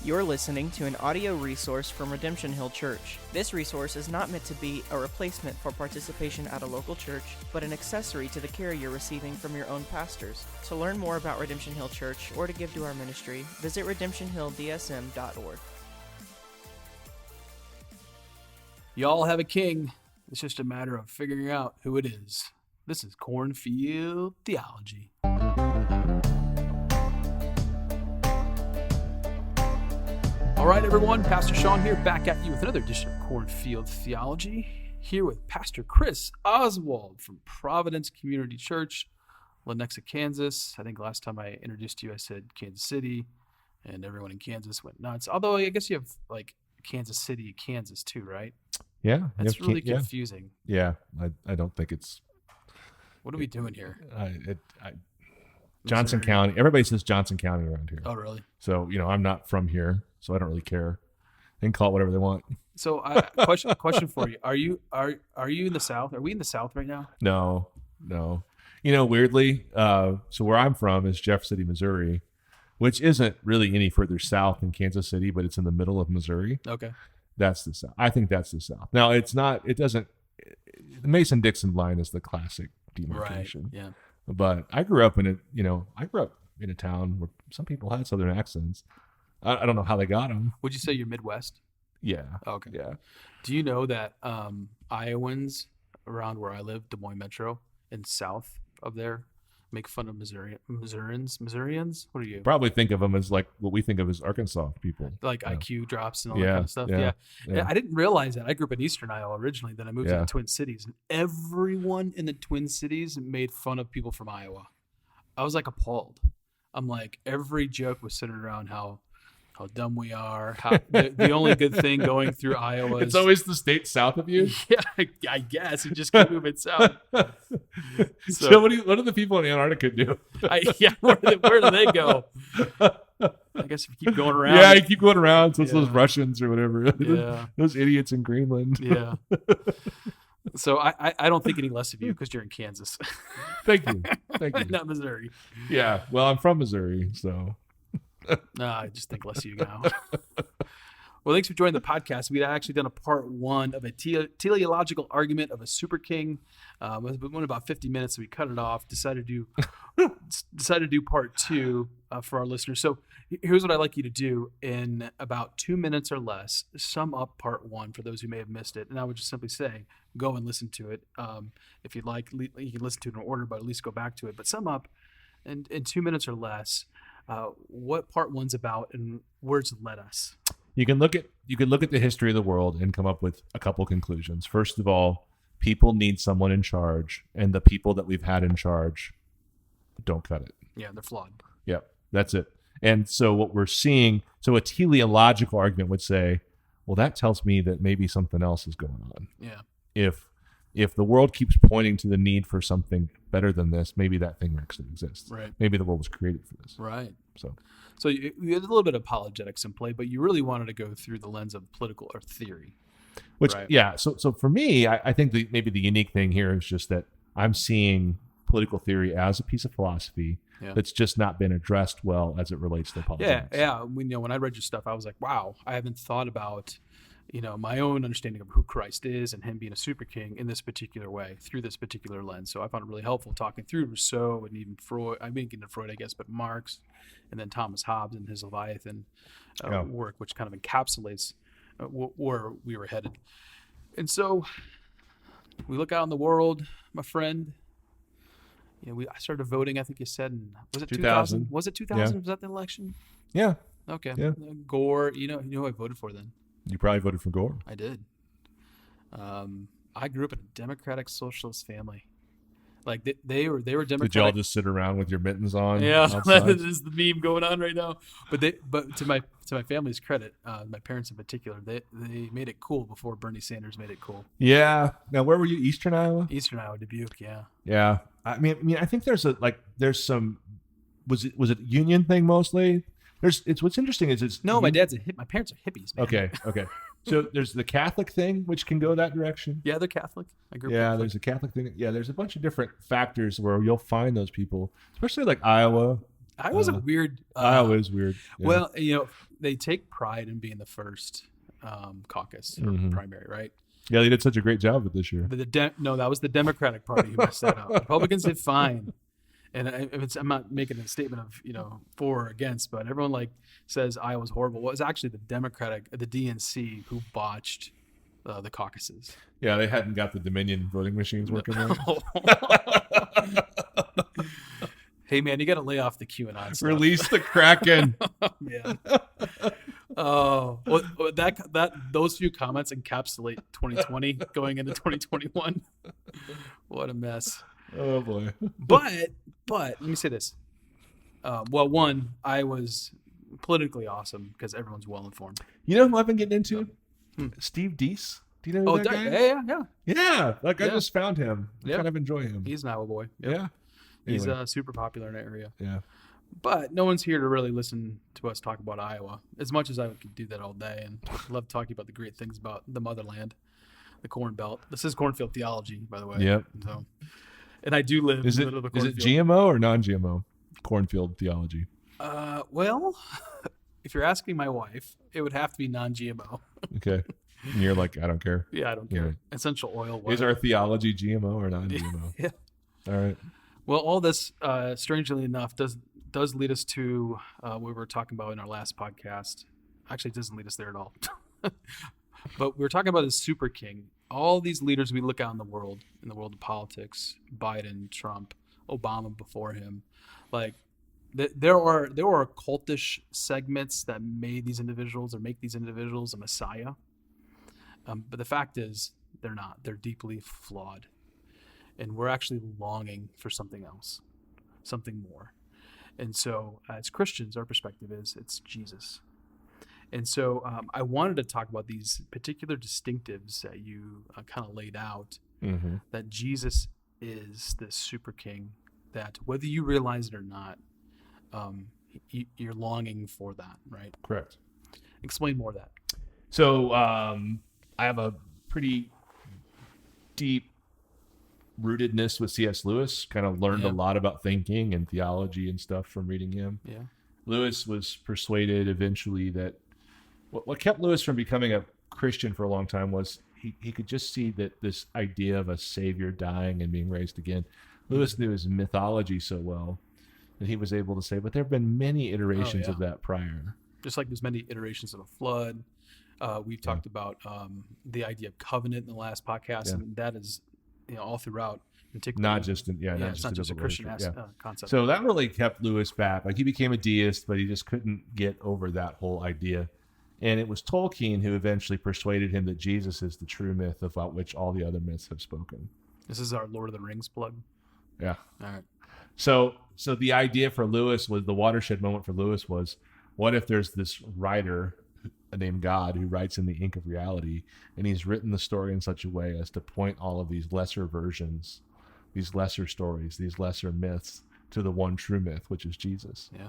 You're listening to an audio resource from Redemption Hill Church. This resource is not meant to be a replacement for participation at a local church, but an accessory to the care you're receiving from your own pastors. To learn more about Redemption Hill Church or to give to our ministry, visit redemptionhilldsm.org. Y'all have a king. It's just a matter of figuring out who it is. This is Cornfield Theology. All right, everyone. Pastor Sean here, back at you with another edition of Cornfield Theology. Here with Pastor Chris Oswald from Providence Community Church, Lenexa, Kansas. I think last time I introduced you, I said Kansas City, and everyone in Kansas went nuts. Although I guess you have like Kansas City, Kansas too, right? Yeah. That's really confusing. Yeah. I don't think it's... What are we doing here? Johnson County. Everybody says Johnson County around here. Oh, really? So, I'm not from here, so I don't really care. They can call it whatever they want. So, question for you. Are you in the South? Are we in the South right now? No. Weirdly, so where I'm from is Jeff City, Missouri, which isn't really any further south than Kansas City, but it's in the middle of Missouri. Okay. That's the South. I think that's the South. Now, the Mason-Dixon line is the classic demarcation. Right, yeah. But I grew up in a town where some people had Southern accents. I don't know how they got them. Would you say you're Midwest? Yeah. Okay. Yeah. Do you know that Iowans around where I live, Des Moines Metro, and south of there, make fun of Missourians? What are you? Probably think of them as like what we think of as Arkansas people. Like IQ drops and all that kind of stuff. Yeah. I didn't realize that. I grew up in Eastern Iowa originally. Then I moved to the Twin Cities. And everyone in the Twin Cities made fun of people from Iowa. I was like appalled. I'm like, every joke was centered around how dumb we are. How the only good thing going through Iowa is... It's always the state south of you? Yeah, I guess. You just keep moving south. So what do the people in Antarctica do? Where do they go? I guess if you keep going around. Yeah, you keep going around. So it's those Russians or whatever. Yeah. Those idiots in Greenland. Yeah. So I don't think any less of you because you're in Kansas. Thank you. Not Missouri. Yeah. Well, I'm from Missouri, so... No, I just think less of you now. Well, thanks for joining the podcast. We'd actually done a part one of a teleological argument of a super king. It went about 50 minutes, so we cut it off. Decided to do part two for our listeners. So here's what I'd like you to do in about 2 minutes or less. Sum up part one for those who may have missed it. And I would just simply say, go and listen to it. If you'd like, you can listen to it in order, but at least go back to it. But sum up in 2 minutes or less what part one's about and where it's led us. You can look at the history of the world and come up with a couple conclusions. First of all, people need someone in charge, and the people that we've had in charge don't cut it. Yeah, they're flawed. Yep, that's it. And so what we're seeing, a teleological argument would say, well, that tells me that maybe something else is going on. Yeah. If the world keeps pointing to the need for something better than this, maybe that thing actually exists. Right. Maybe the world was created for this. Right. So you had a little bit of apologetics in play, but you really wanted to go through the lens of political or theory. Which, right? Yeah. So for me, I think maybe the unique thing here is just that I'm seeing political theory as a piece of philosophy that's just not been addressed well as it relates to politics. Yeah. When I read your stuff, I was like, wow, I haven't thought about my own understanding of who Christ is and him being a super king in this particular way, through this particular lens. So I found it really helpful talking through Rousseau and even Freud. I didn't get into Freud, I guess, but Marx, and then Thomas Hobbes and his Leviathan work, which kind of encapsulates where we were headed. And so we look out in the world, my friend. I started voting, I think you said, was it 2000? Was it 2000? Yeah. Was that the election? Yeah. Okay. Yeah. Gore, who I voted for then? You probably voted for Gore. I did. I grew up in a democratic socialist family. Like they were democratic. Did y'all just sit around with your mittens on? Yeah, that is the meme going on right now. But to my family's credit, my parents in particular, they made it cool before Bernie Sanders made it cool. Yeah. Now, where were you? Eastern Iowa? Eastern Iowa, Dubuque. Yeah. Yeah. I mean, I think there's some. Was it union thing mostly? What's interesting is no. My parents are hippies, man. Okay. So there's the Catholic thing, which can go that direction. Yeah, they're Catholic. I grew up Catholic. There's a Catholic thing. Yeah, there's a bunch of different factors where you'll find those people, especially like Iowa. Iowa's a weird. Iowa's weird. Yeah. Well, they take pride in being the first caucus or primary, right? Yeah, they did such a great job of it this year. No, that was the Democratic Party who messed that up. Republicans did fine. And I'm not making a statement of for or against, but everyone says Iowa's horrible. Well, it was actually the DNC who botched the caucuses. Yeah, they hadn't got the Dominion voting machines working right. Hey man, you got to lay off the QAnon stuff. Release the Kraken. Yeah. Oh, well, those few comments encapsulate 2020 going into 2021. What a mess. Oh boy. But let me say this. One, I was politically awesome because everyone's well informed. You know who I've been getting into? Steve Deese. Do you know who that guy is? Yeah. Yeah, I just found him. I Yeah. kind of enjoy him. He's an Iowa boy. Yep. Yeah. He's Anyway. super popular in that area. Yeah. But no one's here to really listen to us talk about Iowa. As much as I could do that all day and love talking about the great things about the motherland, the Corn Belt. This is Cornfield Theology, by the way. Yep. So, and I do live in the middle of a Is cornfield. it GMO or non-GMO? Cornfield Theology. Well, if you're asking my wife, it would have to be non-GMO. Okay. And you're like, I don't care. Yeah, I don't care. Yeah. Essential oil. Is our theology GMO or non-GMO? Yeah. All right. Well, all this, strangely enough, does lead us to what we were talking about in our last podcast. Actually, it doesn't lead us there at all. But we were talking about the super king. All these leaders we look out in the world of politics, Biden, Trump, Obama before him, there are cultish segments that made these individuals or make these individuals a messiah. But the fact is, they're not. They're deeply flawed. And we're actually longing for something else, something more. And so as Christians, our perspective is it's Jesus. And so I wanted to talk about these particular distinctives that you kind of laid out, that Jesus is this super king, that whether you realize it or not, you're longing for that, right? Correct. Explain more of that. So I have a pretty deep rootedness with C.S. Lewis. Kind of learned a lot about thinking and theology and stuff from reading him. Yeah. Lewis was persuaded eventually that what kept Lewis from becoming a Christian for a long time was he could just see that this idea of a savior dying and being raised again. Lewis knew his mythology so well that he was able to say, but there have been many iterations of that prior. Just like there's many iterations of a flood. We've talked about the idea of covenant in the last podcast, and that is all throughout. Not just in, it's not just a Christian concept. So that really kept Lewis back. Like he became a deist, but he just couldn't get over that whole idea. And it was Tolkien who eventually persuaded him that Jesus is the true myth about which all the other myths have spoken. This is our Lord of the Rings plug. Yeah. All right. So the idea for Lewis was, the watershed moment for Lewis was, what if there's this writer named God who writes in the ink of reality, and he's written the story in such a way as to point all of these lesser versions, these lesser stories, these lesser myths to the one true myth, which is Jesus. Yeah.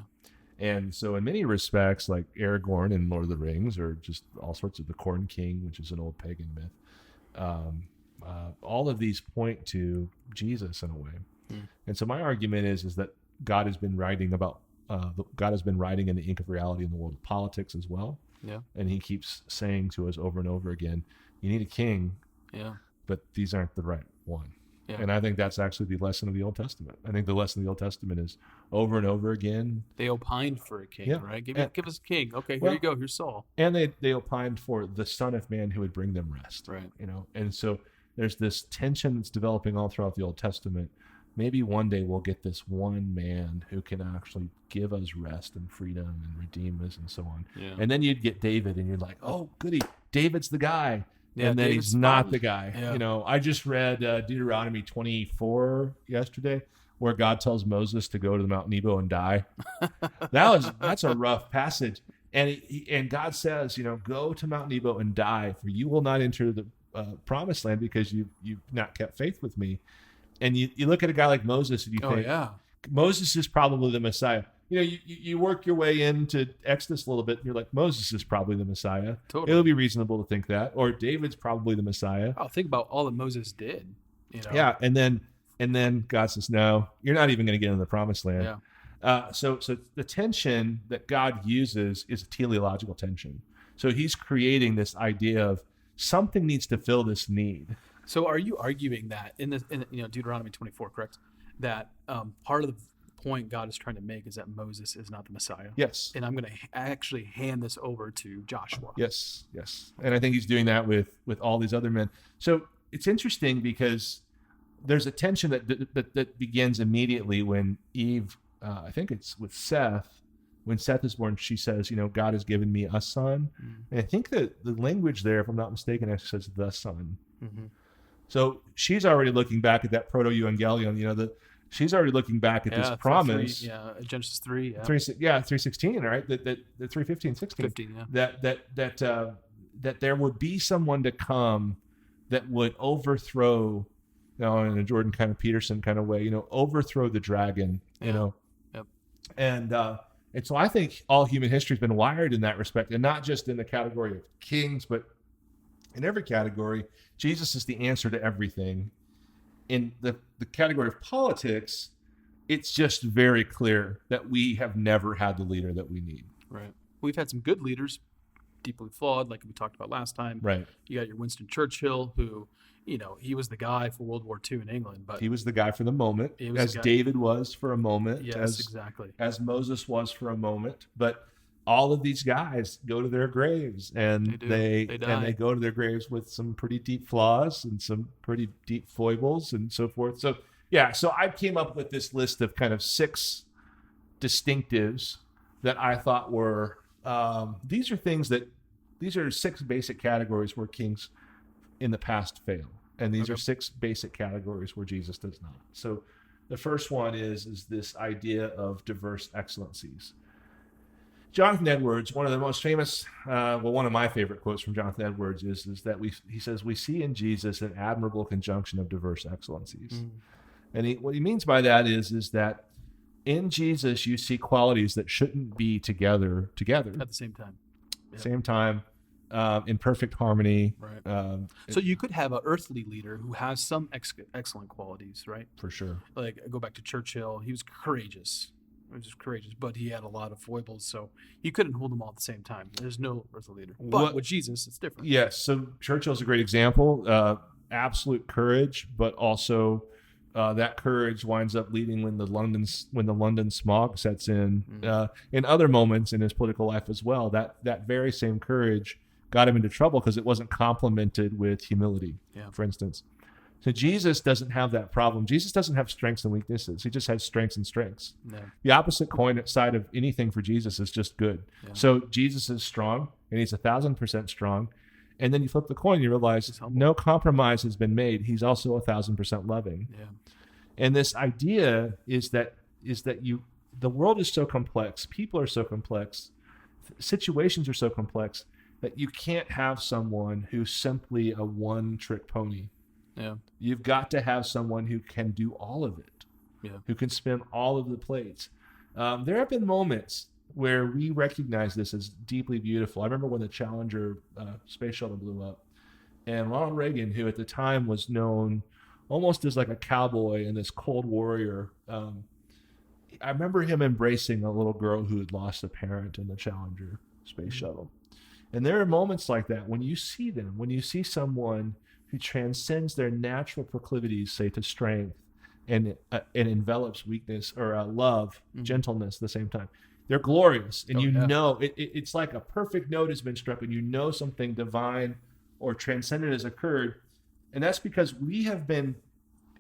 And so in many respects, like Aragorn in Lord of the Rings, or just all sorts of the Corn King, which is an old pagan myth, all of these point to Jesus in a way. And so my argument is that God has been writing about God has been writing in the ink of reality in the world of politics as well. Yeah. And he keeps saying to us over and over again, you need a king, but these aren't the right one. Yeah. And I think that's actually the lesson of the Old Testament. I think the lesson of the Old Testament is over and over again. They opined for a king, right? Give us a king. Okay, here you go. Here's Saul. And they opined for the Son of Man who would bring them rest. Right. And so there's this tension that's developing all throughout the Old Testament. Maybe one day we'll get this one man who can actually give us rest and freedom and redeem us and so on. Yeah. And then you'd get David and you're like, oh, goody, David's the guy. Yeah, and then David's he's not the guy. Yeah. I just read Deuteronomy 24 yesterday, where God tells Moses to go to the Mount Nebo and die. That's a rough passage. And God says, go to Mount Nebo and die, for you will not enter the promised land because you've not kept faith with me. And you look at a guy like Moses and you think, Moses is probably the Messiah. You work your way into Exodus a little bit and you're like, Moses is probably the Messiah. Totally. It'll be reasonable to think that. Or David's probably the Messiah. I'll think about all that Moses did. Yeah, and then God says, no, you're not even going to get into the promised land. So the tension that God uses is a teleological tension. So he's creating this idea of something needs to fill this need. So are you arguing that in Deuteronomy 24, correct? That part of the point God is trying to make is that Moses is not the Messiah. Yes. And I'm going to actually hand this over to Joshua. Yes. And I think he's doing that with all these other men. So it's interesting because there's a tension that begins immediately when Eve, I think it's with Seth. When Seth is born, she says, God has given me a son. And I think that the language there, if I'm not mistaken, actually says the son. Mm-hmm. So she's already looking back at that proto-evangelion, she's already looking back at this promise. Genesis 3. 3:16, right? That 3:15, 16. 15, yeah. That there would be someone to come that would overthrow, in a Jordan kind of Peterson kind of way, overthrow the dragon, Yep. And so I think all human history has been wired in that respect, and not just in the category of kings, but in every category. Jesus is the answer to everything. In the category of politics, it's just very clear that we have never had the leader that we need. Right. We've had some good leaders, deeply flawed, like we talked about last time. Right. You got your Winston Churchill, who, he was the guy for World War II in England, but he was the guy for the moment, as David was for a moment, yes, exactly, as Moses was for a moment. But all of these guys go to their graves, and they go to their graves with some pretty deep flaws and some pretty deep foibles and so forth. So I came up with this list of kind of 6 distinctives that I thought were these are 6 basic categories where kings in the past fail. And these are 6 basic categories where Jesus does not. So the first one is this idea of diverse excellencies. Jonathan Edwards, one of the most famous, one of my favorite quotes from Jonathan Edwards is that he says, we see in Jesus an admirable conjunction of diverse excellencies. Mm. And what he means by that is that in Jesus, you see qualities that shouldn't be together at the same time. Yep. Same time. In perfect harmony. Right. So you could have an earthly leader who has some excellent qualities, right? For sure. Like, go back to Churchill. He was courageous. But he had a lot of foibles, so you couldn't hold them all at the same time. There's no earthly leader. But with Jesus, it's different. Yes. So Churchill's a great example. Absolute courage, but also that courage winds up leading when the London smog sets in. In other moments in his political life as well, that very same courage got him into trouble because it wasn't complemented with humility, for instance. So Jesus doesn't have that problem. Jesus doesn't have strengths and weaknesses. He just has strengths and strengths. No. The opposite coin side of anything for Jesus is just good. Yeah. So Jesus is strong, and he's 1,000% strong. And then you flip the coin, and you realize no compromise has been made. He's also 1,000% loving. Yeah. And this idea is that the world is so complex, people are so complex, situations are so complex, that you can't have someone who's simply a one-trick pony. Yeah. You've got to have someone who can do all of it, who can spin all of the plates. There have been moments where we recognize this as deeply beautiful. I remember when the Challenger space shuttle blew up, and Ronald Reagan, who at the time was known almost as like a cowboy and this cold warrior, I remember him embracing a little girl who had lost a parent in the Challenger space shuttle. And there are moments like that when you see someone who transcends their natural proclivities, say, to strength and envelops weakness or love, gentleness at the same time. They're glorious. And it's like a perfect note has been struck and something divine or transcendent has occurred. And that's because we have been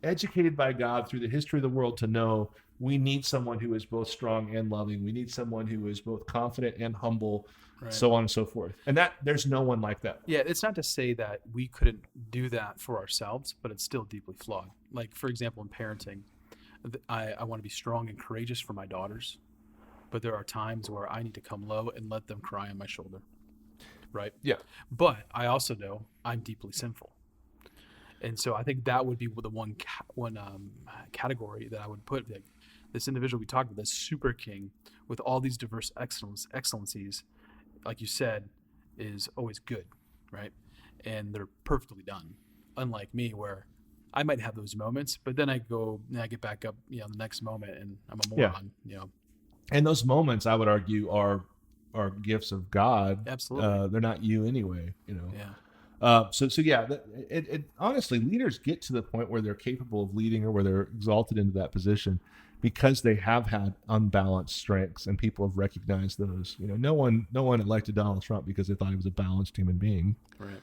educated by God through the history of the world to know we need someone who is both strong and loving. We need someone who is both confident and humble, so on and so forth. And that there's no one like that. Yeah, it's not to say that we couldn't do that for ourselves, but it's still deeply flawed. Like, for example, in parenting, I want to be strong and courageous for my daughters, but there are times where I need to come low and let them cry on my shoulder, right? Yeah. But I also know I'm deeply sinful. And so I think that would be the one category that I would put. Like, this individual we talked about, this super king with all these diverse excellencies, like you said, is always good, right? And they're perfectly done. Unlike me, where I might have those moments, but then I get back up, the next moment, and I'm a moron, And those moments, I would argue, are gifts of God. Absolutely. They're not you anyway, Yeah. So yeah, it honestly, leaders get to the point where they're capable of leading or where they're exalted into that position because they have had unbalanced strengths, and people have recognized those. No one elected Donald Trump because they thought he was a balanced human being. Right.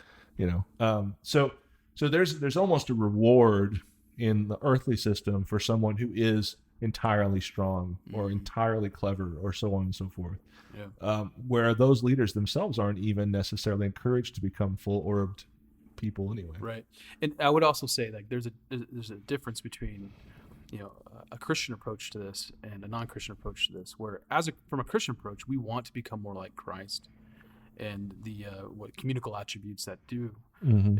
So there's almost a reward in the earthly system for someone who is entirely strong or entirely clever or so on and so forth. Yeah. Where those leaders themselves aren't even necessarily encouraged to become full-orbed people anyway. Right. And I would also say, like, there's a difference between, a Christian approach to this and a non-Christian approach to this, where from a Christian approach, we want to become more like Christ, and the what communicable attributes that do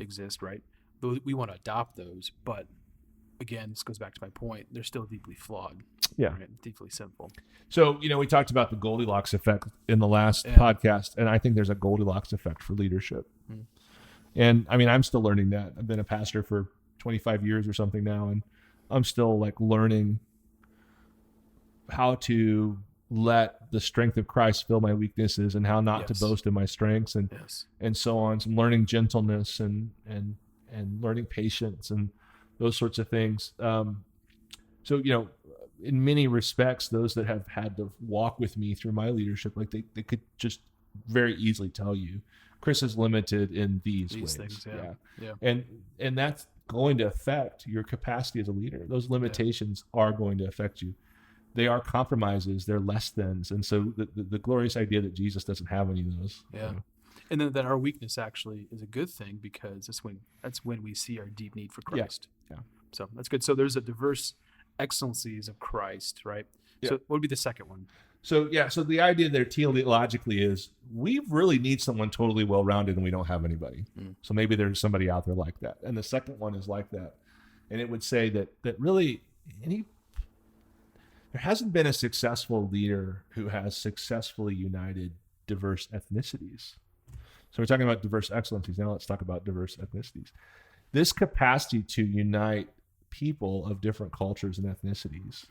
exist, right? We want to adopt those, but again, this goes back to my point, they're still deeply flawed. Yeah. Right? Deeply sinful. So, we talked about the Goldilocks effect in the last podcast, and I think there's a Goldilocks effect for leadership. And I mean, I'm still learning that. I've been a pastor for 25 years or something now, and I'm still like learning how to let the strength of Christ fill my weaknesses and how not to boast in my strengths and so on. So I'm learning gentleness and learning patience and those sorts of things. So, in many respects, those that have had to walk with me through my leadership, like they could just very easily tell you, Chris is limited in these ways. Things, yeah. And that's going to affect your capacity as a leader. Those limitations are going to affect you. They are compromises. They're less thans. And so the glorious idea that Jesus doesn't have any of those. Yeah. And then that our weakness actually is a good thing, because that's when we see our deep need for Christ. Yeah. So that's good. So there's a diverse excellencies of Christ, right? Yeah. So what would be the second one? So the idea there teleologically is we really need someone totally well-rounded, and we don't have anybody. So maybe there's somebody out there like that. And the second one is like that. And it would say that really there hasn't been a successful leader who has successfully united diverse ethnicities. So we're talking about diverse excellencies. Now let's talk about diverse ethnicities. This capacity to unite people of different cultures and ethnicities,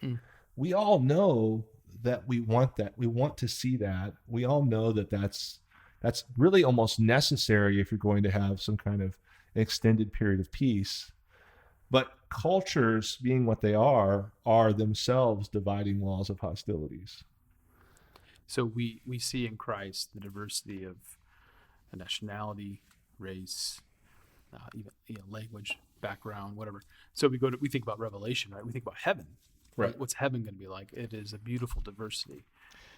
we all know that we want that. We want to see that. We all know that that's really almost necessary if you're going to have some kind of extended period of peace. But cultures, being what they are themselves dividing walls of hostilities. So we see in Christ the diversity of nationality, race, even language, background, whatever. So we think about Revelation, right? We think about heaven. Right. What's heaven going to be like? It is a beautiful diversity.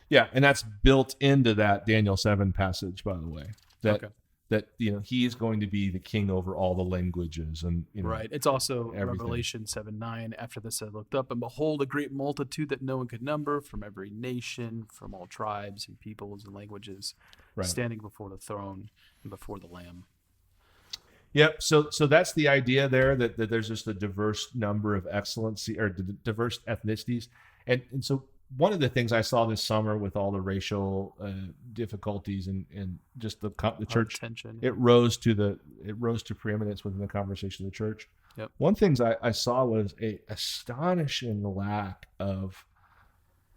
Yeah, and that's built into that Daniel 7 passage, by the way. That he is going to be the king over all the languages, and right. It's also everything. Revelation 7:9. After this, I looked up, and behold, a great multitude that no one could number, from every nation, from all tribes and peoples and languages, standing before the throne and before the Lamb. Yep. So that's the idea there, that there's just a diverse number of excellency or diverse ethnicities. And so one of the things I saw this summer with all the racial difficulties and just the church tension, it rose to preeminence within the conversation of the church. Yep. One thing I saw was a astonishing lack of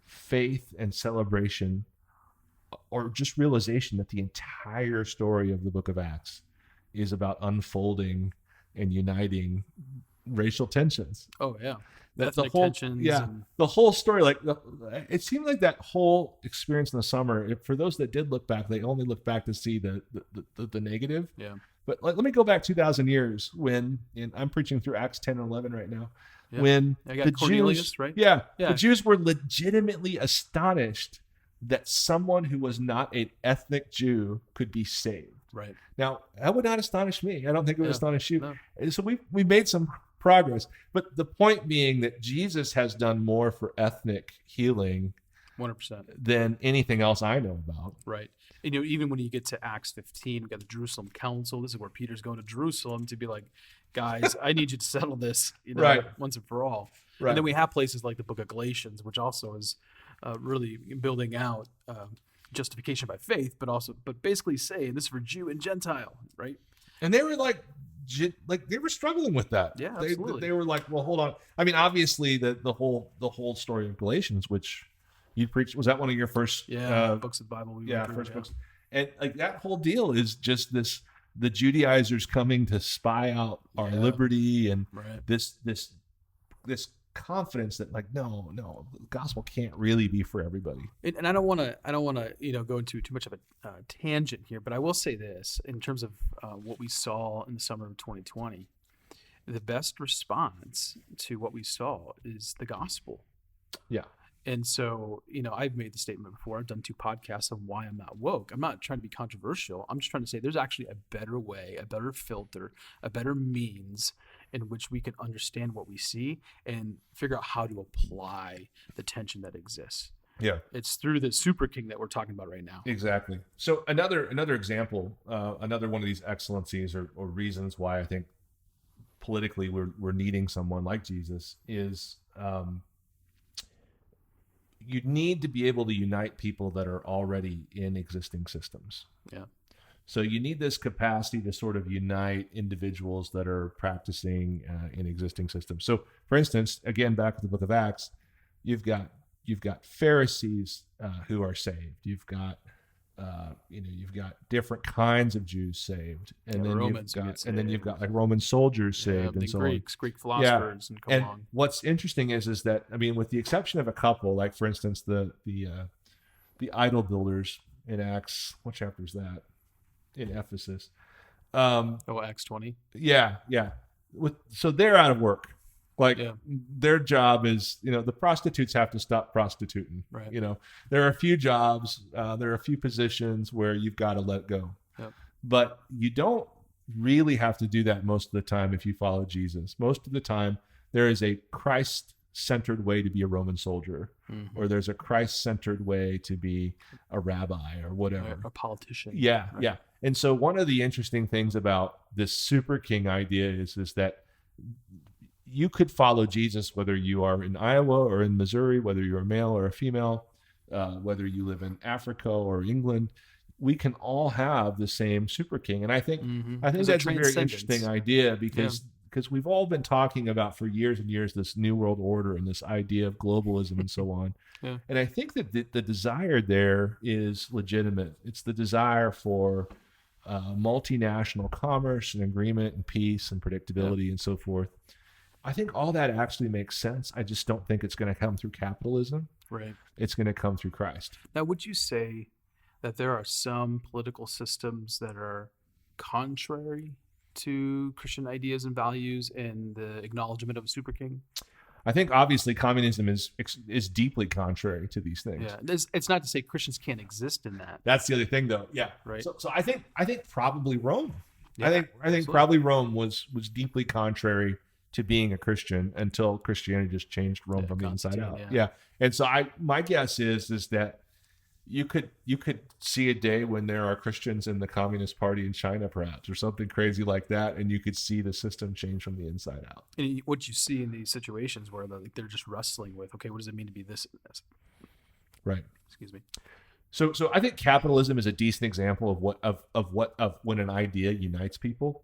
faith and celebration, or just realization that the entire story of the book of Acts is about unfolding and uniting racial tensions. Oh yeah, That's the whole tensions. Yeah, the whole story. Like it seemed like that whole experience in the summer. For those that did look back, they only looked back to see the negative. Yeah. But let me go back 2,000 years when, and I'm preaching through Acts 10 and 11 right now. Yeah. When I got the Cornelius, Jews, right? Yeah, the Jews were legitimately astonished that someone who was not an ethnic Jew could be saved. Right. Now, that would not astonish me. I don't think it would astonish you. No. So we made some progress. But the point being that Jesus has done more for ethnic healing 100% than anything else I know about. Right. And even when you get to Acts 15, we got the Jerusalem Council. This is where Peter's going to Jerusalem to be like, guys, I need you to settle this once and for all. Right. And then we have places like the book of Galatians, which also is really building out justification by faith, but basically saying this is for Jew and Gentile, right? And they were like they were struggling with that. Yeah, absolutely. They were like, well, hold on. I mean, obviously the whole story of Galatians, which You preached. Was that one of your first? Books of the Bible. First books. And like that whole deal is just this: the Judaizers coming to spy out our liberty, and this confidence that like no, the gospel can't really be for everybody. And I don't want to go into too much of a tangent here, but I will say this in terms of what we saw in the summer of 2020. The best response to what we saw is the gospel. Yeah. And so, I've made the statement before. I've done 2 podcasts on why I'm not woke. I'm not trying to be controversial. I'm just trying to say there's actually a better way, a better filter, a better means in which we can understand what we see and figure out how to apply the tension that exists. Yeah. It's through the super king that we're talking about right now. Exactly. So another example, another one of these excellencies or reasons why I think politically we're needing someone like Jesus is you need to be able to unite people that are already in existing systems. Yeah. So you need this capacity to sort of unite individuals that are practicing in existing systems. So, for instance, again, back to the book of Acts, you've got Pharisees who are saved. You've got different kinds of Jews saved, and then you've got like Roman soldiers saved, and so Greek philosophers, and come along. What's interesting is that with the exception of a couple, like for instance the idol builders in Acts, what chapter is that? In Ephesus. Acts 20. Yeah. So they're out of work. Their job is, the prostitutes have to stop prostituting. Right. There are a few jobs, there are a few positions where you've got to let go. Yep. But you don't really have to do that most of the time if you follow Jesus. Most of the time, there is a Christ-centered way to be a Roman soldier, or there's a Christ-centered way to be a rabbi or whatever. A politician. Yeah, right. Yeah. And so one of the interesting things about this super king idea is that you could follow Jesus whether you are in Iowa or in Missouri, whether you're a male or a female, whether you live in Africa or England. We can all have the same super king. And I think that's a very interesting idea because we've all been talking about for years and years this new world order and this idea of globalism and so on. Yeah. And I think that the desire there is legitimate. It's the desire for multinational commerce and agreement and peace and predictability and so forth. I think all that actually makes sense. I just don't think it's going to come through capitalism. Right. It's going to come through Christ. Now, would you say that there are some political systems that are contrary to Christian ideas and values and the acknowledgement of a super king? I think obviously communism is deeply contrary to these things. Yeah, it's not to say Christians can't exist in that. That's the other thing, though. Yeah, right. So I think probably Rome. Yeah, I think absolutely. Probably Rome was deeply contrary to being a Christian until Christianity just changed Rome from the inside out. Yeah. And so my guess is that you could see a day when there are Christians in the Communist Party in China, perhaps, or something crazy like that, and you could see the system change from the inside out. And what you see in these situations where they're just wrestling with, okay, what does it mean to be this and this? Right. Excuse me. So I think capitalism is a decent example of when an idea unites people.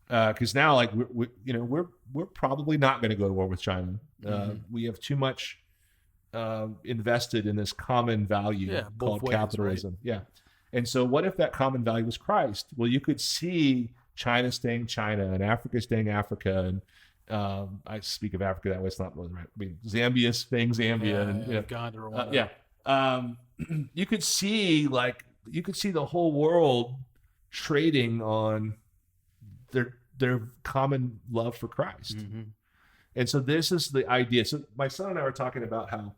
Because now, like we're probably not going to go to war with China. We have too much invested in this common value called capitalism. Right? Yeah. And so what if that common value was Christ? Well, you could see China staying China and Africa staying Africa. And I speak of Africa that way. It's not really right. I mean, Zambia staying Zambia. God, Rwanda. You could see the whole world trading on their common love for Christ. And so this is the idea. So my son and I were talking about how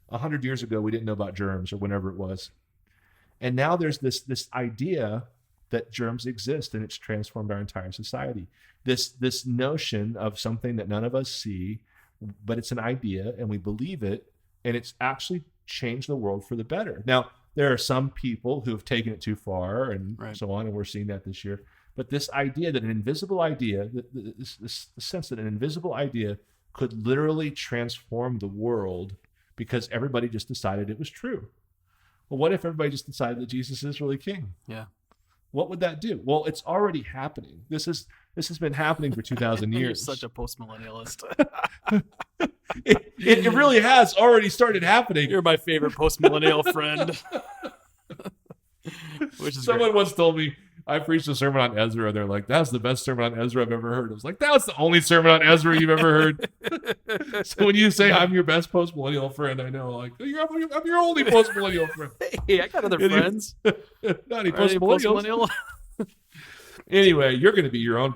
100 years ago we didn't know about germs or whenever it was. And now there's this idea that germs exist and it's transformed our entire society. This notion of something that none of us see, but it's an idea and we believe it, and it's actually changed the world for the better. Now, there are some people who have taken it too far and so on, and we're seeing that this year. But this idea that an invisible idea, the sense that an invisible idea could literally transform the world because everybody just decided it was true. Well, what if everybody just decided that Jesus is really king? Yeah. What would that do? Well, it's already happening. This has been happening for 2,000 years. You're such a post-millennialist. It really has already started happening. You're my favorite post-millennial friend. Which is Someone great. once told me, I preached a sermon on Ezra. They're like, that's the best sermon on Ezra I've ever heard. I was like, that was the only sermon on Ezra you've ever heard. So when you say I'm your best post-millennial friend, I know, like, I'm your only post-millennial friend. Hey, I got other friends. Not any Are they post-millennials. Anyway, you're going to be your own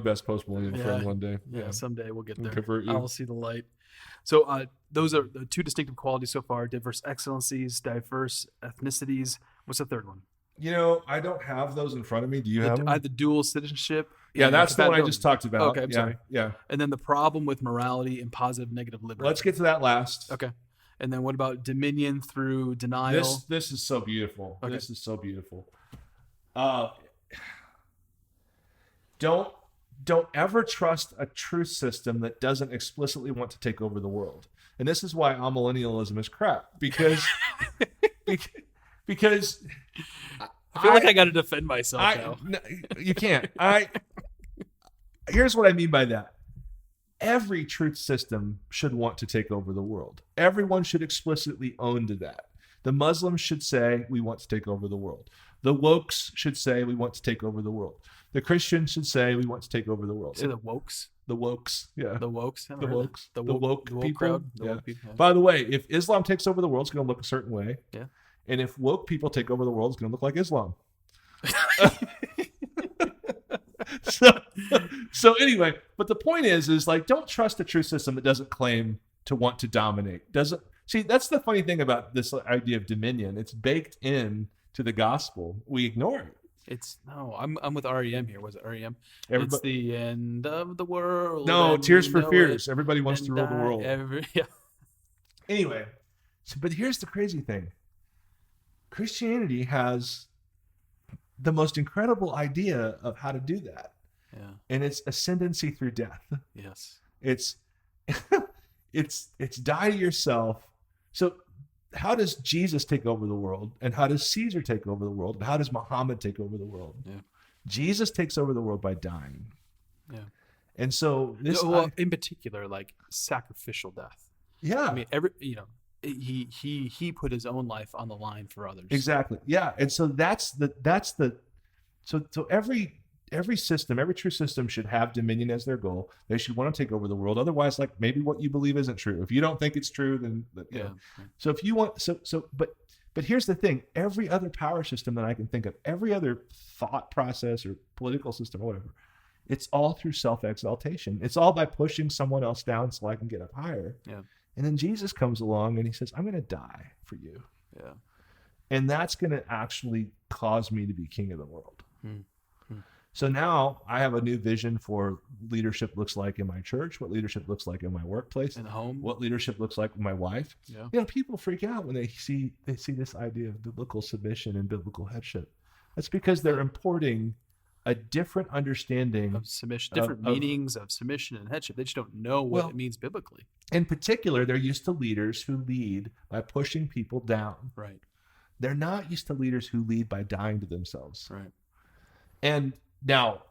best post-millennial friend one day. Yeah, someday we'll get there. Convert you. I will see the light. So those are the two distinctive qualities so far: diverse excellencies, diverse ethnicities. What's the third one? I don't have those in front of me. Do you have them? I have the dual citizenship. Yeah, that's the one I just talked about. Okay, I'm sorry. Yeah. And then the problem with morality and positive negative liberty. Let's get to that last. Okay. And then what about dominion through denial? This is so beautiful. Okay. This is so beautiful. Don't ever trust a truth system that doesn't explicitly want to take over the world. And this is why amillennialism is crap, because because I feel like I got to defend myself now. No, you can't. Here's what I mean by that. Every truth system should want to take over the world. Everyone should explicitly own to that. The Muslims should say, we want to take over the world. The wokes should say, we want to take over the world. The Christians should say, we want to take over the world. Say the wokes? The wokes, yeah. The wokes? The wokes. The woke people. Crowd? Yeah. Woke people, yeah. By the way, if Islam takes over the world, it's going to look a certain way. Yeah. And if woke people take over the world, it's going to look like Islam. So anyway, but the point is like, don't trust a truth system that doesn't claim to want to dominate. See, that's the funny thing about this idea of dominion. It's baked in to the gospel. We ignore it. I'm with REM here. Was it REM? Everybody, it's the end of the world. No, Tears for Fears. Everybody wants to rule the world. Yeah. Anyway, but here's the crazy thing. Christianity has the most incredible idea of how to do that. Yeah. And it's ascendancy through death. Yes. It's die to yourself. So how does Jesus take over the world? And how does Caesar take over the world? And how does Muhammad take over the world? Yeah. Jesus takes over the world by dying. Yeah. And so in particular, like sacrificial death. Yeah. I mean, he put his own life on the line for others. Exactly. Yeah. And so so every system, every true system should have dominion as their goal. They should want to take over the world. Otherwise, like, maybe what you believe isn't true. If you don't think it's true, then you know. So if you want, but here's the thing: every other power system that I can think of, every other thought process or political system or whatever, it's all through self-exaltation. It's all by pushing someone else down so I can get up higher. Yeah. And then Jesus comes along and he says, "I'm going to die for you." Yeah. And that's going to actually cause me to be king of the world. So now I have a new vision for leadership looks like in my church, what leadership looks like in my workplace, in the home, what leadership looks like with my wife. Yeah. People freak out when they see this idea of biblical submission and biblical headship. That's because they're importing a different understanding of submission, different meanings of submission and headship. They just don't know what it means biblically. In particular, they're used to leaders who lead by pushing people down. Right. They're not used to leaders who lead by dying to themselves. Right. And now,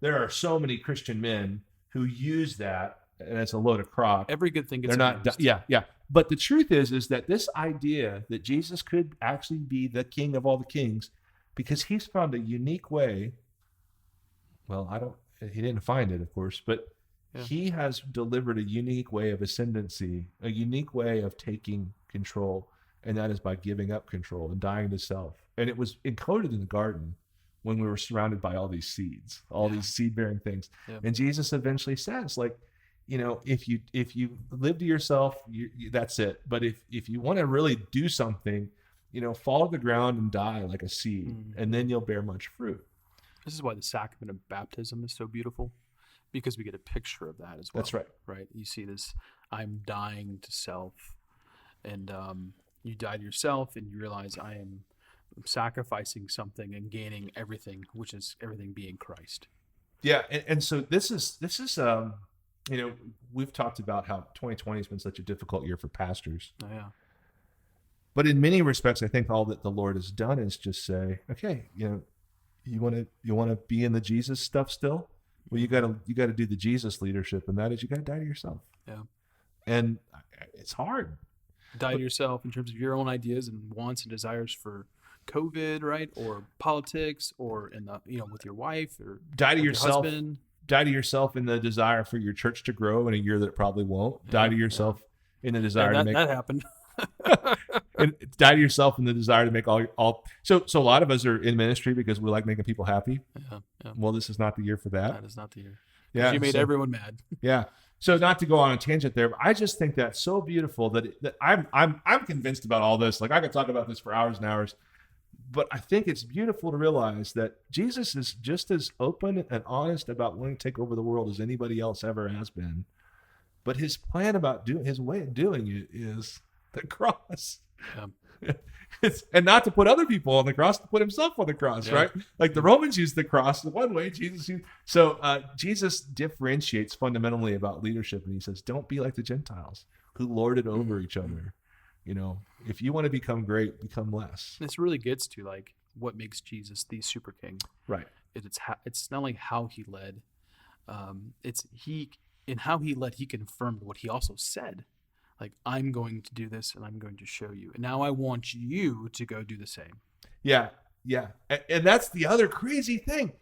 there are so many Christian men who use that, and it's a load of crock. Every good thing gets abused. Yeah. But the truth is that this idea that Jesus could actually be the king of all the kings, because he's found a unique way. Well, he didn't find it, of course, but he has delivered a unique way of ascendancy, a unique way of taking control, and that is by giving up control and dying to self. And it was encoded in the garden when we were surrounded by all these seeds, these seed-bearing things. Yeah. And Jesus eventually says, like, if you live to yourself, that's it. But if you want to really do something, fall to the ground and die like a seed, and then you'll bear much fruit. This is why the sacrament of baptism is so beautiful, because we get a picture of that as well. That's right. Right? You see this, I'm dying to self, and you die to yourself, and you realize I am sacrificing something and gaining everything, which is everything being Christ. Yeah, and so this is we've talked about how 2020 has been such a difficult year for pastors. Oh, yeah. But in many respects, I think all that the Lord has done is just say, okay, you want to be in the Jesus stuff still? Well, you got to do the Jesus leadership, and that is you got to die to yourself. Yeah. And it's hard. Die to yourself in terms of your own ideas and wants and desires for COVID, right? Or politics, or in the with your wife, or die to yourself. Your husband. Die to yourself in the desire for your church to grow in a year that it probably won't. Die to yourself in the desire to make that happened. and die to yourself in the desire to make all. So a lot of us are in ministry because we like making people happy. Yeah. Well, this is not the year for that. That is not the year. Yeah, you made everyone mad. Yeah. So not to go on a tangent there, but I just think that's so beautiful that I'm convinced about all this. Like I could talk about this for hours and hours, but I think it's beautiful to realize that Jesus is just as open and honest about wanting to take over the world as anybody else ever has been. But his plan about his way of doing it is the cross. Yeah. And not to put other people on the cross, to put himself on the cross, right? Like the Romans used the cross the one way, Jesus used. So Jesus differentiates fundamentally about leadership, and he says, don't be like the Gentiles who lord it over each other. If you want to become great, become less. This really gets to like what makes Jesus the super king. Right. It's not only how he led, in how he led, he confirmed what he also said. Like, I'm going to do this and I'm going to show you. And now I want you to go do the same. Yeah. And that's the other crazy thing.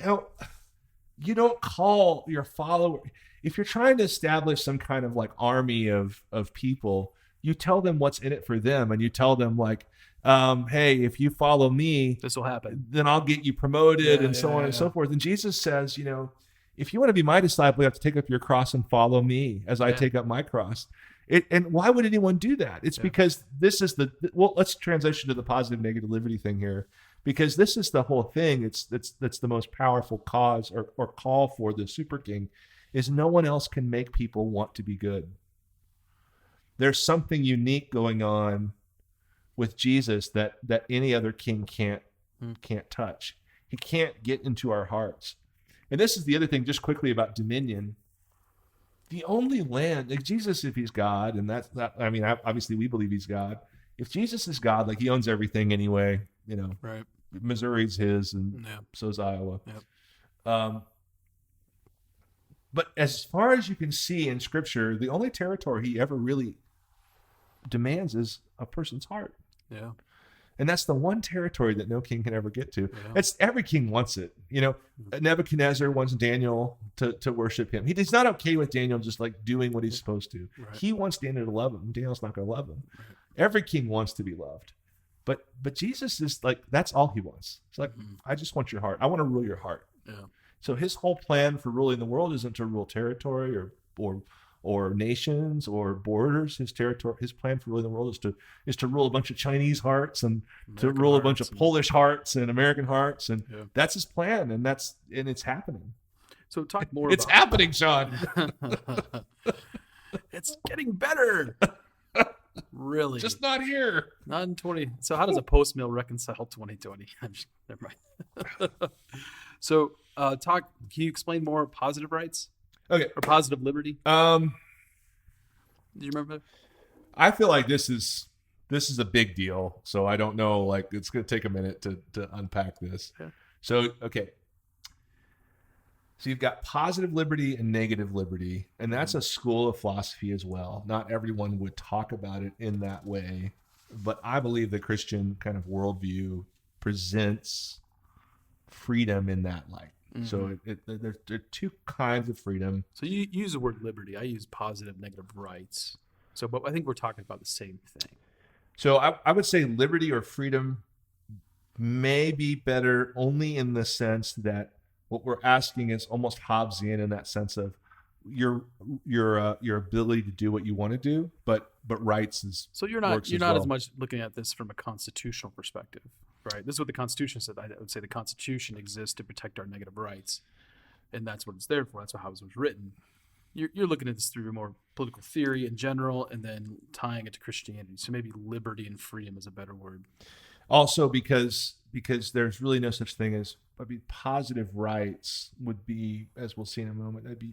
You don't call your follower. If you're trying to establish some kind of like army of people, you tell them what's in it for them. And you tell them like, hey, if you follow me, this will happen. Then I'll get you promoted and so on and so forth. And Jesus says, if you want to be my disciple, you have to take up your cross and follow me as I take up my cross. And why would anyone do that? It's because this is let's transition to the positive negative liberty thing here, because this is the whole thing. That's the most powerful cause or call for the super king is no one else can make people want to be good. There's something unique going on with Jesus that any other king can't touch. He can't get into our hearts. And this is the other thing, just quickly about dominion. The only land, like Jesus, if he's God, and that's not, I mean, obviously we believe he's God. If Jesus is God, like he owns everything anyway, right? Missouri's his, and so's Iowa. Yep. But as far as you can see in Scripture, the only territory he ever really demands is a person's heart. Yeah. And that's the one territory that no king can ever get to. Yeah. Every king wants it. Nebuchadnezzar wants Daniel to worship him. He's not okay with Daniel just like doing what he's supposed to. Right. He wants Daniel to love him. Daniel's not going to love him. Right. Every king wants to be loved. But Jesus is like, that's all he wants. It's like, I just want your heart. I want to rule your heart. Yeah. So his whole plan for ruling the world isn't to rule territory or nations or borders. His plan for ruling the world is to rule a bunch of Chinese hearts and American to rule a bunch of Polish hearts and American hearts, and that's his plan, and it's happening. So talk more. It's happening, Sean. It's getting better. Really, just not here. Not in 20. So how does a post mill reconcile 2020? Never mind. So can you explain more positive rights? Okay. Or positive liberty? Do you remember that? I feel like this is a big deal. So I don't know, like it's going to take a minute to unpack this. Yeah. So, okay. So you've got positive liberty and negative liberty, and that's a school of philosophy as well. Not everyone would talk about it in that way, but I believe the Christian kind of worldview presents freedom in that light. Mm-hmm. So there are two kinds of freedom. So you use the word liberty. I use positive, negative rights. So, but I think we're talking about the same thing. So I would say liberty or freedom may be better only in the sense that what we're asking is almost Hobbesian in that sense of your ability to do what you want to do, but rights is so you're not as much looking at this from a constitutional perspective. Right. This is what the Constitution said. I would say the Constitution exists to protect our negative rights, and that's what it's there for. That's how it was written. You're looking at this through more political theory in general, and then tying it to Christianity. So maybe liberty and freedom is a better word. Also, because there's really no such thing as positive rights would be, as we'll see in a moment, that'd be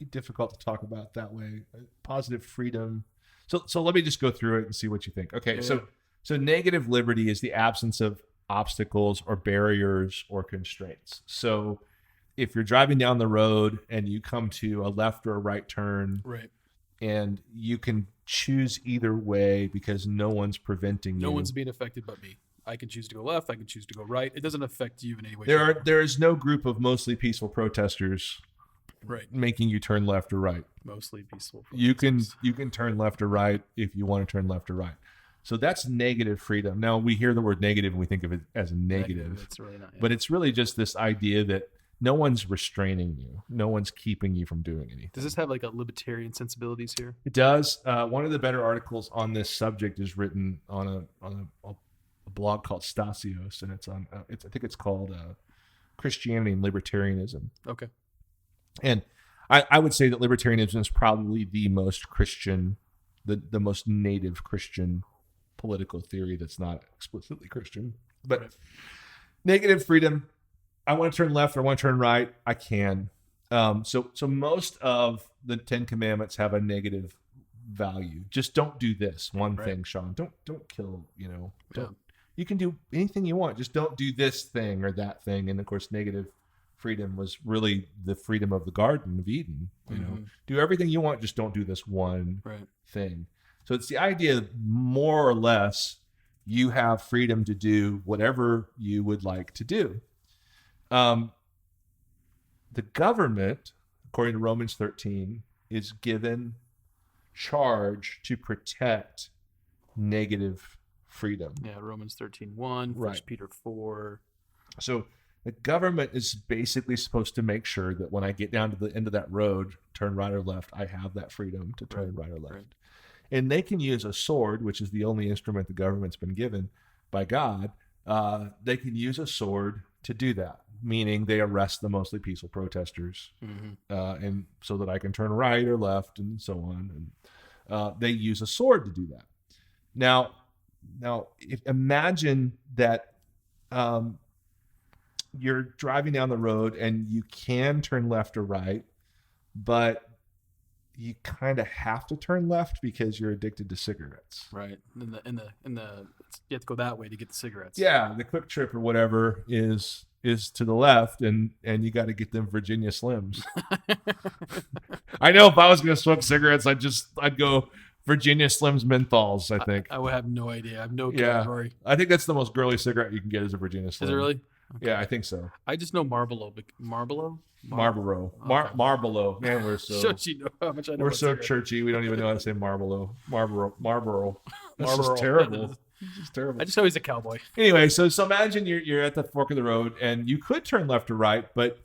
difficult to talk about that way. Positive freedom. So let me just go through it and see what you think. Okay, so negative liberty is the absence of obstacles or barriers or constraints. So if you're driving down the road and you come to a left or a right turn, right, and you can choose either way because no one's preventing you. No one's being affected but me. I can choose to go left. I can choose to go right. It doesn't affect you in any way. There is no group of mostly peaceful protesters making you turn left or right. Mostly peaceful protesters. You can turn left or right if you want to turn left or right. So that's negative freedom. Now we hear the word negative and we think of it as a negative. It's really not. Yeah. But it's really just this idea that no one's restraining you. No one's keeping you from doing anything. Does this have like a libertarian sensibilities here? It does. One of the better articles on this subject is written on a blog called Stasios, and it's on. I think it's called Christianity and Libertarianism. Okay. And I would say that libertarianism is probably the most Christian, the most native Christian political theory that's not explicitly Christian. But negative freedom. I want to turn left or I want to turn right. I can. So most of the 10 Commandments have a negative value. Just don't do this one thing, Sean. Don't kill. You can do anything you want. Just don't do this thing or that thing. And of course, negative freedom was really the freedom of the Garden of Eden. Do everything you want. Just don't do this one thing. So it's the idea that more or less you have freedom to do whatever you would like to do. The government, according to Romans 13, is given charge to protect negative freedom. Yeah, Romans 13:1, 1 Peter 4. So the government is basically supposed to make sure that when I get down to the end of that road, turn right or left, I have that freedom to turn right or left. Right. And they can use a sword, which is the only instrument the government's been given by God. They can use a sword to do that, meaning they arrest the mostly peaceful protesters, and so that I can turn right or left and so on. And they use a sword to do that. Now, imagine that you're driving down the road and you can turn left or right, but you kind of have to turn left because you're addicted to cigarettes. Right. In the you have to go that way to get the cigarettes. Yeah, the Quick Trip or whatever is to the left, and you got to get them Virginia Slims. I know if I was going to smoke cigarettes, I'd go Virginia Slims menthols. I think I would have no idea. I have no category. I think that's the most girly cigarette you can get is a Virginia Slim. Is it really? Okay. Yeah, I think so. I just know Marlboro. Marlboro. Man, we're so. You know how much I know we're so cigarette. Churchy. We don't even know how to say Marlboro. This is terrible. This is terrible. I just know he's a cowboy. Anyway, so imagine you're at the fork of the road and you could turn left or right, but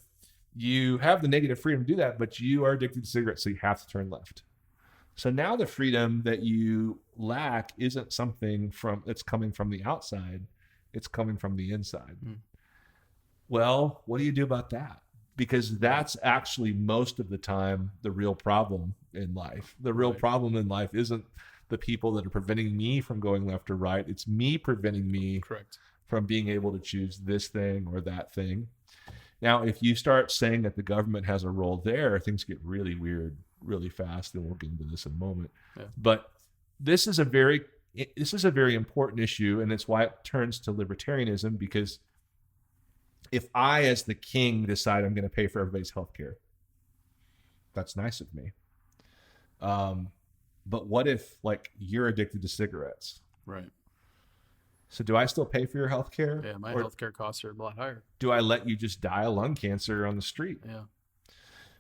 you have the negative freedom to do that, but you are addicted to cigarettes, so you have to turn left. So now the freedom that you lack isn't something that's coming from the outside; it's coming from the inside. Well, what do you do about that? Because that's actually most of the time the real problem in life. The real problem in life isn't the people that are preventing me from going left or right. It's me preventing me from being able to choose this thing or that thing. Now, if you start saying that the government has a role there, things get really weird really fast, and we'll get into this in a moment. Yeah. But this is a very important issue, and it's why it turns to libertarianism, because if I, as the king, decide I'm going to pay for everybody's health care, that's nice of me. But what if, you're addicted to cigarettes? Right. So do I still pay for your health care? Yeah, my health care costs are a lot higher. Do I let you just die of lung cancer on the street? Yeah.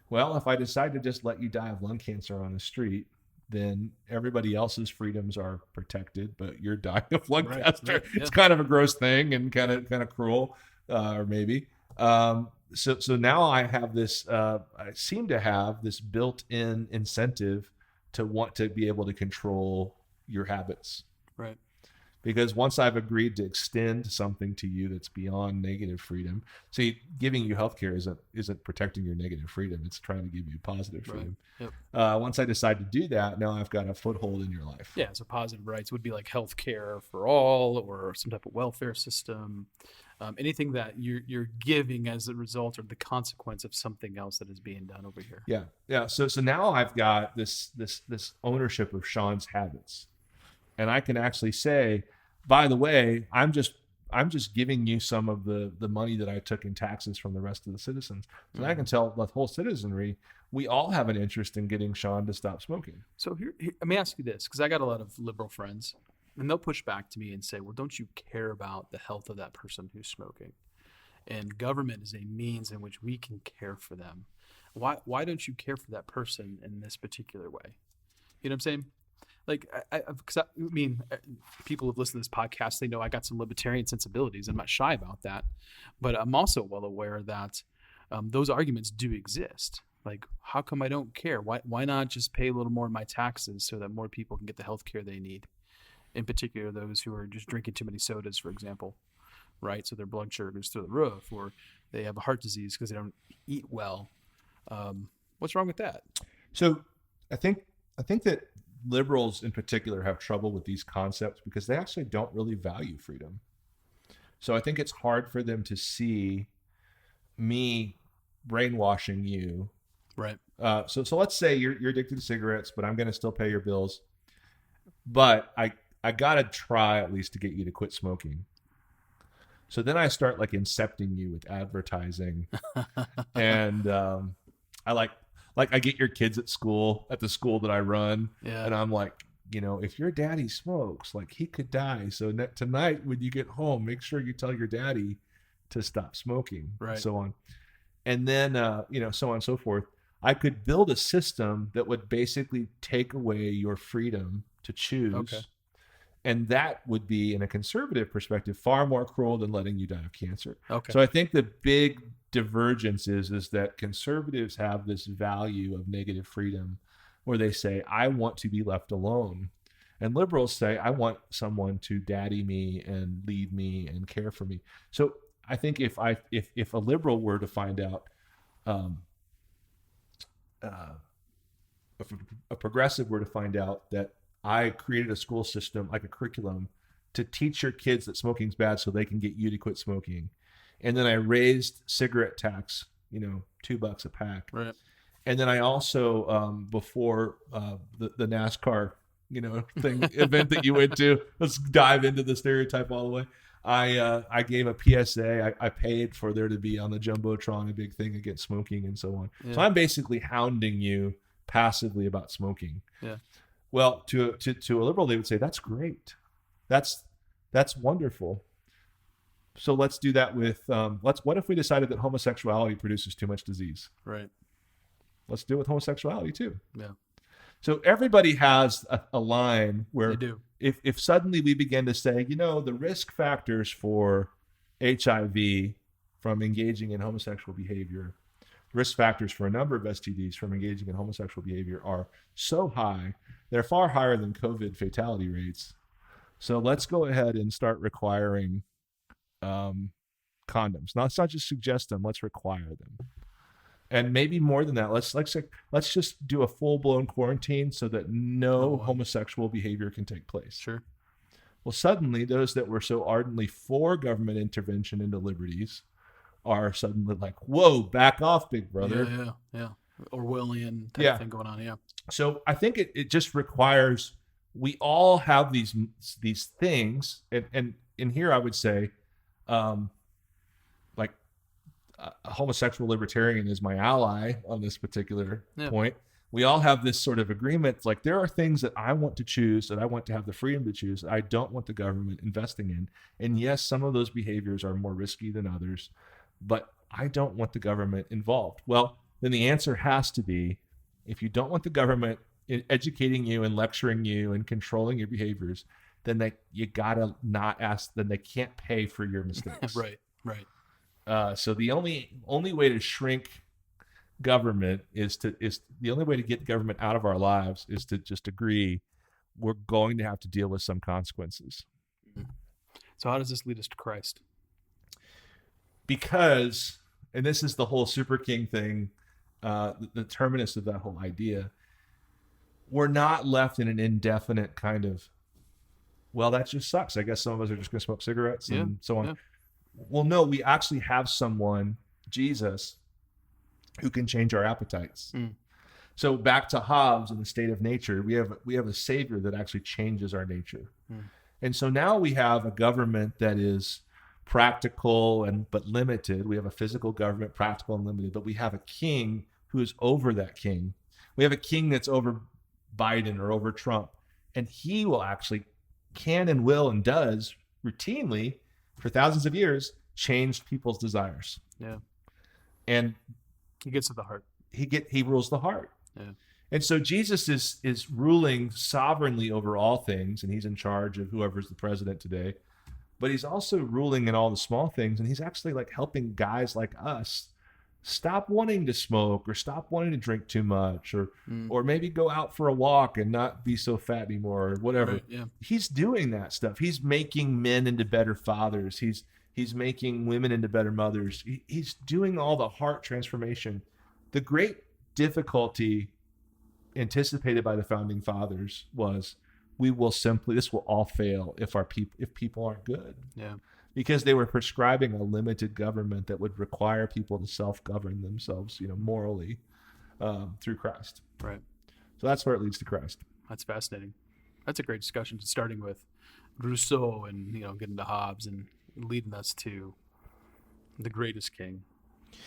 Well, if I decide to just let you die of lung cancer on the street, then everybody else's freedoms are protected, but you're dying of lung cancer. Right. Yeah. It's kind of a gross thing and kind of cruel. Or maybe. So now I have this, I seem to have this built-in incentive to want to be able to control your habits. Right. Because once I've agreed to extend something to you that's beyond negative freedom, see, giving you healthcare isn't protecting your negative freedom. It's trying to give you positive freedom. Right. Yep. Once I decide to do that, now I've got a foothold in your life. Yeah, so positive rights would be like healthcare for all, or some type of welfare system, anything that you're giving as a result or the consequence of something else that is being done over here. Yeah. So now I've got this ownership of Sean's habits, and I can actually say, by the way, I'm just giving you some of the money that I took in taxes from the rest of the citizens. So I can tell the whole citizenry, we all have an interest in getting Sean to stop smoking. So here let me ask you this, because I got a lot of liberal friends, and they'll push back to me and say, well, don't you care about the health of that person who's smoking? And government is a means in which we can care for them. Why don't you care for that person in this particular way? You know what I'm saying? Like, I mean, people who've listened to this podcast, they know I got some libertarian sensibilities. I'm not shy about that. But I'm also well aware that those arguments do exist. Like, how come I don't care? Why not just pay a little more in my taxes so that more people can get the health care they need? In particular, those who are just drinking too many sodas, for example, right? So their blood sugar goes through the roof, or they have a heart disease because they don't eat well. What's wrong with that? So I think that liberals in particular have trouble with these concepts because they actually don't really value freedom. So I think it's hard for them to see me brainwashing you. Right. So let's say you're addicted to cigarettes, but I'm going to still pay your bills. But I got to try at least to get you to quit smoking. So then I start like incepting you with advertising, and I get your kids at the school that I run, and I'm like, if your daddy smokes, like he could die. So tonight when you get home, make sure you tell your daddy to stop smoking, right? And so on. And then, so on and so forth. I could build a system that would basically take away your freedom to choose. Okay. And that would be, in a conservative perspective, far more cruel than letting you die of cancer. Okay. So I think the big divergence is that conservatives have this value of negative freedom where they say, I want to be left alone. And liberals say, I want someone to daddy me and lead me and care for me. So I think if a liberal were to find out, if a progressive were to find out that I created a school system, like a curriculum, to teach your kids that smoking's bad so they can get you to quit smoking. And then I raised cigarette tax, $2 a pack. Right. And then I also, before the NASCAR, event that you went to, let's dive into the stereotype all the way. I gave a PSA. I paid for there to be on the Jumbotron a big thing against smoking and so on. Yeah. So I'm basically hounding you passively about smoking. Yeah. Well, to a liberal, they would say, that's great. That's wonderful. So let's do that with, what if we decided that homosexuality produces too much disease? Right. Let's do it with homosexuality too. Yeah. So everybody has a line where they do. If suddenly we begin to say, the risk factors for HIV from engaging in homosexual behavior, risk factors for a number of STDs from engaging in homosexual behavior are so high, they're far higher than COVID fatality rates. So let's go ahead and start requiring condoms. Now, let's not just suggest them, let's require them. And maybe more than that, let's just do a full-blown quarantine so that no homosexual behavior can take place. Sure. Well, suddenly, those that were so ardently for government intervention into liberties are suddenly like, whoa, back off, big brother. Yeah. Orwellian type thing going on, yeah. So I think it just requires, we all have these things, and in here I would say, a homosexual libertarian is my ally on this particular point. We all have this sort of agreement. Like, there are things that I want to choose, that I want to have the freedom to choose, that I don't want the government investing in. And yes, some of those behaviors are more risky than others, but I don't want the government involved. Well, then the answer has to be, if you don't want the government educating you and lecturing you and controlling your behaviors, then you gotta not ask, then they can't pay for your mistakes. Right. So the only way to shrink government is the only way to get government out of our lives is to just agree we're going to have to deal with some consequences. So how does this lead us to Christ? Because, and this is the whole Super King thing, the terminus of that whole idea, we're not left in an indefinite kind of, well, that just sucks. I guess some of us are just going to smoke cigarettes and so on. Yeah. Well, no, we actually have someone, Jesus, who can change our appetites. So back to Hobbes and the state of nature, we have a savior that actually changes our nature. And so now we have a government that is practical but limited. We have a physical government, practical and limited, but we have a king who is over that king. We have a king that's over Biden or over Trump, and he will actually can and will and does routinely for thousands of years change people's desires. Yeah. And he gets to the heart. He rules the heart. Yeah. And so Jesus is ruling sovereignly over all things, and he's in charge of whoever's the president today. But he's also ruling in all the small things, and he's actually like helping guys like us stop wanting to smoke or stop wanting to drink too much or maybe go out for a walk and not be so fat anymore or whatever. Right, yeah. He's doing that stuff. He's making men into better fathers. He's making women into better mothers. He's doing all the heart transformation. The great difficulty anticipated by the founding fathers was this will all fail if people aren't good. Yeah. Because they were prescribing a limited government that would require people to self-govern themselves, morally, through Christ. Right. So that's where it leads to Christ. That's fascinating. That's a great discussion, starting with Rousseau and getting to Hobbes and leading us to the greatest king,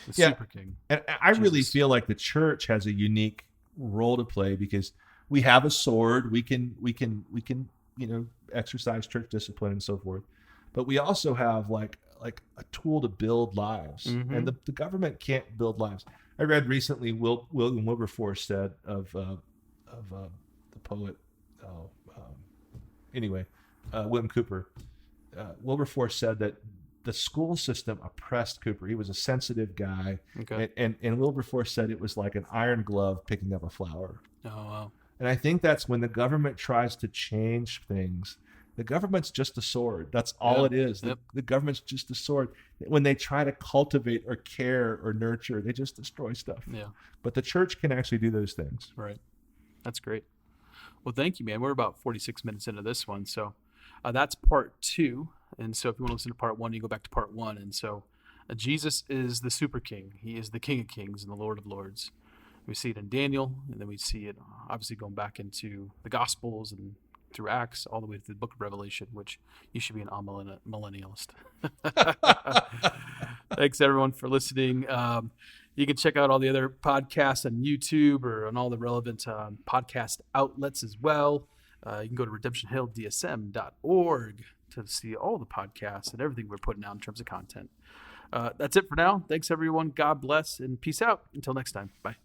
the super king. And I really feel like the church has a unique role to play because we have a sword. We can exercise church discipline and so forth. But we also have like a tool to build lives, and the government can't build lives. I read recently William Wilberforce said of the poet, William Cooper. Wilberforce said that the school system oppressed Cooper. He was a sensitive guy, and Wilberforce said it was like an iron glove picking up a flower. Oh wow! And I think that's when the government tries to change things. The government's just a sword. That's all it is. The government's just a sword. When they try to cultivate or care or nurture, they just destroy stuff. Yeah. But the church can actually do those things. Right. That's great. Well, thank you, man. We're about 46 minutes into this one. So that's part 2. And so if you want to listen to part 1, you go back to part 1. And so Jesus is the super king. He is the King of Kings and the Lord of Lords. We see it in Daniel, and then we see it obviously going back into the Gospels and through Acts all the way to the book of Revelation, which you should be an millennialist. Thanks, everyone, for listening. You can check out all the other podcasts on YouTube or on all the relevant podcast outlets as well. You can go to redemptionhilldsm.org to see all the podcasts and everything we're putting out in terms of content. That's it for now. Thanks, everyone. God bless and peace out. Until next time. Bye.